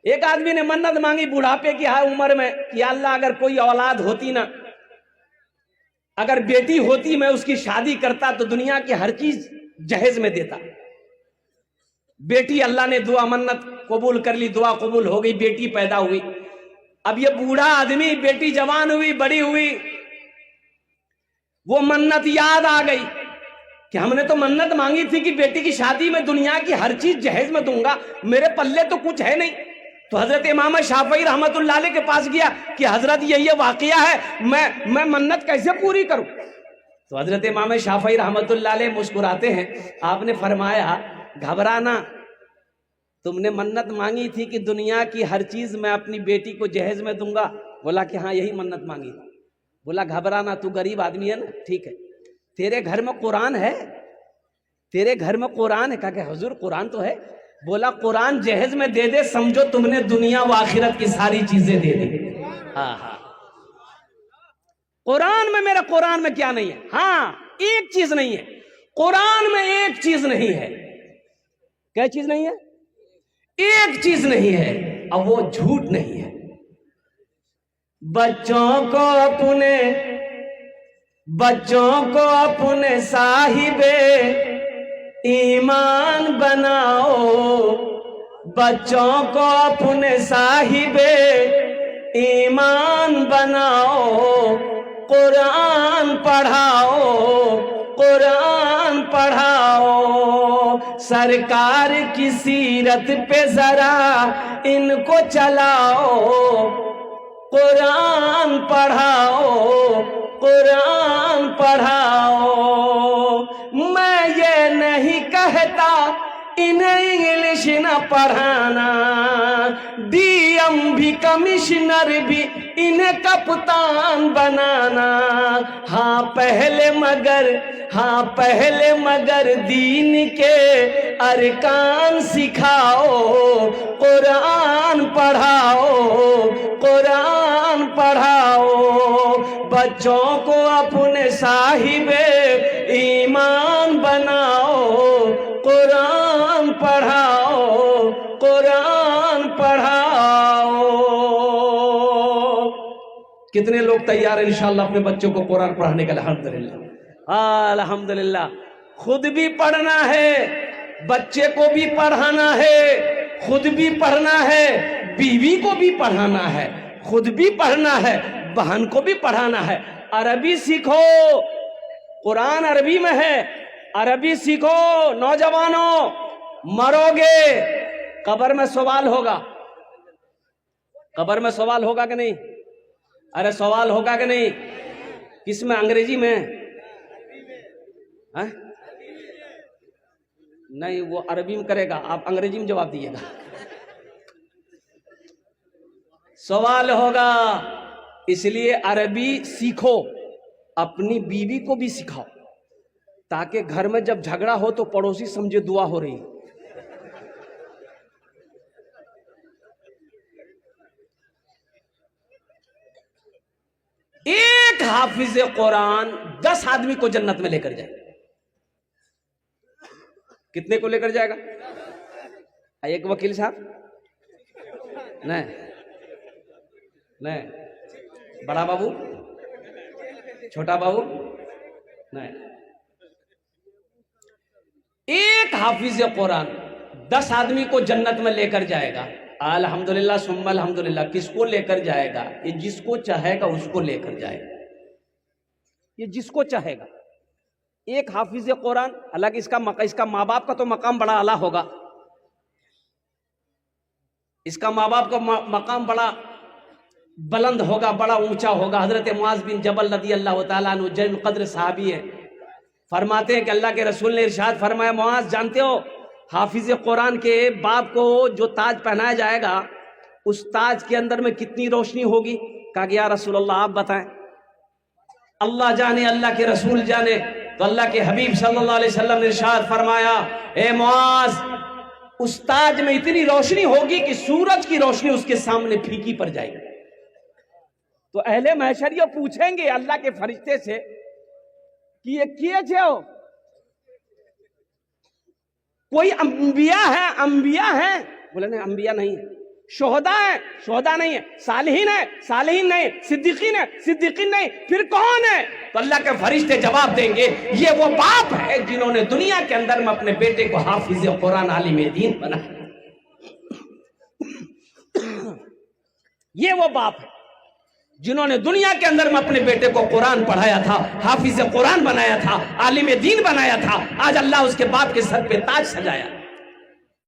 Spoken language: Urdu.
ایک آدمی نے منت مانگی بڑھاپے کی ہائی عمر میں کہ اللہ اگر کوئی اولاد ہوتی نا، اگر بیٹی ہوتی میں اس کی شادی کرتا تو دنیا کی ہر چیز جہیز میں دیتا۔ بیٹی اللہ نے دعا منت قبول کر لی، دعا قبول ہو گئی، بیٹی پیدا ہوئی۔ اب یہ بوڑھا آدمی، بیٹی جوان ہوئی، بڑی ہوئی، وہ منت یاد آ گئی کہ ہم نے تو منت مانگی تھی کہ بیٹی کی شادی میں دنیا کی ہر چیز جہیز میں دوں گا، میرے پلے تو کچھ ہے نہیں۔ تو حضرت امام شافعی رحمت اللہ علیہ کے پاس گیا کہ حضرت یہ واقعہ ہے، میں منت کیسے پوری کروں؟ تو حضرت امام شافعی رحمت اللہ علیہ مسکراتے ہیں، آپ نے فرمایا گھبرانا، تم نے منت مانگی تھی کہ دنیا کی ہر چیز میں اپنی بیٹی کو جہیز میں دوں گا؟ بولا کہ ہاں یہی منت مانگی تھی۔ بولا گھبرانا، تو غریب آدمی ہے نا، ٹھیک ہے، تیرے گھر میں قرآن ہے، تیرے گھر میں قرآن ہے؟ کہا کہ حضور قرآن تو ہے۔ بولا قرآن جہیز میں دے دے، سمجھو تم نے دنیا و آخرت کی ساری چیزیں دے دی۔ قرآن میں، میرا قرآن میں کیا نہیں ہے؟ ہاں ایک چیز نہیں ہے قرآن میں، ایک چیز نہیں ہے۔ کیا چیز نہیں ہے؟ ایک چیز نہیں ہے، اب وہ جھوٹ نہیں ہے۔ بچوں کو اپنے صاحب ایمان بناؤ، بچوں کو اپنے صاحب ایمان بناؤ، قرآن پڑھاؤ، قرآن پڑھاؤ، سرکار کی سیرت پہ ذرا ان کو چلاؤ، قرآن پڑھاؤ، قرآن پڑھاؤ۔ میں یہ نہیں کہتا انہیں انگلش نہ پڑھانا، ڈی ایم بھی کمشنر بھی انہیں کپتان بنانا، ہاں پہلے مگر دین کے ارکان سکھاؤ، قرآن پڑھاؤ، قرآن پڑھاؤ، بچوں کو اپنے صاحب ایمان بناؤ، قرآن پڑھاؤ، قرآن پڑھاؤ۔ کتنے لوگ تیار ہیں انشاءاللہ اپنے بچوں کو قرآن پڑھانے کا؟ الحمدللہ، الحمدللہ۔ خود بھی پڑھنا ہے، بچے کو بھی پڑھانا ہے، خود بھی پڑھنا ہے، بیوی کو بھی پڑھانا ہے، خود بھی پڑھنا ہے، بہن کو بھی پڑھانا ہے۔ عربی سیکھو، قرآن عربی میں ہے، عربی سیکھو۔ نوجوانوں، مرو گے قبر میں سوال ہوگا، قبر میں سوال ہوگا کہ نہیں؟ ارے سوال ہوگا کہ نہیں؟ کس میں؟ انگریزی میں؟ نہیں، وہ عربی میں کرے گا، آپ انگریزی میں جواب دیجیے گا۔ سوال ہوگا، اس لیے عربی سیکھو، اپنی بیوی کو بھی سکھاؤ، تاکہ گھر میں جب جھگڑا ہو تو پڑوسی سمجھے دعا ہو رہی ہے۔ ایک حافظ قرآن 10 آدمی کو جنت میں لے کر جائے۔ کتنے کو لے کر جائے گا؟ ایک وکیل صاحب نہیں، بڑا بابو، چھوٹا بابو نہیں، ایک حافظ قرآن 10 آدمی کو جنت میں لے کر جائے گا۔ الحمدللہ ثم الحمدللہ۔ کس کو لے کر جائے گا؟ یہ جس کو چاہے گا اس کو لے کر جائے گا، یہ جس کو چاہے گا۔ ایک حافظ قرآن، حالانکہ اس کا ماں باپ کا تو مقام بڑا اعلیٰ ہوگا، اس کا ماں باپ کا مقام بڑا بلند ہوگا، بڑا اونچا ہوگا۔ حضرت معاذ بن جبل رضی اللہ تعالیٰ عنہ جلیل القدر صحابی ہے، فرماتے ہیں کہ اللہ کے رسول نے ارشاد فرمایا، معاذ جانتے ہو حافظ قرآن کے باپ کو جو تاج پہنایا جائے گا، اس تاج کے اندر میں کتنی روشنی ہوگی؟ کہا کہ یا رسول اللہ آپ بتائیں۔ اللہ جانے، اللہ کے رسول جانے۔ تو اللہ کے حبیب صلی اللہ علیہ وسلم نے ارشاد فرمایا، اے معاذ، اس تاج میں اتنی روشنی ہوگی کہ سورج کی روشنی اس کے سامنے پھیکی پڑ جائے گی۔ تو اہل محشر یہ پوچھیں گے اللہ کے فرشتے سے کہ یہ کیے چھو؟ کوئی انبیاء ہے؟ انبیاء ہیں؟ بولے نہیں، انبیاء نہیں، شہداء ہیں، شہداء نہیں ہے، صالحین ہے، صالحین نہیں، صدیقین ہے، صدیقین نہیں، پھر کون ہے؟ تو اللہ کے فرشتے جواب دیں گے یہ وہ باپ ہے جنہوں نے دنیا کے اندر میں اپنے بیٹے کو حافظ قرآن عالم دین بنایا۔ یہ وہ باپ ہے جنہوں نے دنیا کے اندر میں اپنے بیٹے کو قرآن پڑھایا تھا، حافظ قرآن بنایا تھا، عالم دین بنایا تھا، آج اللہ اس کے باپ کے سر پہ تاج سجایا۔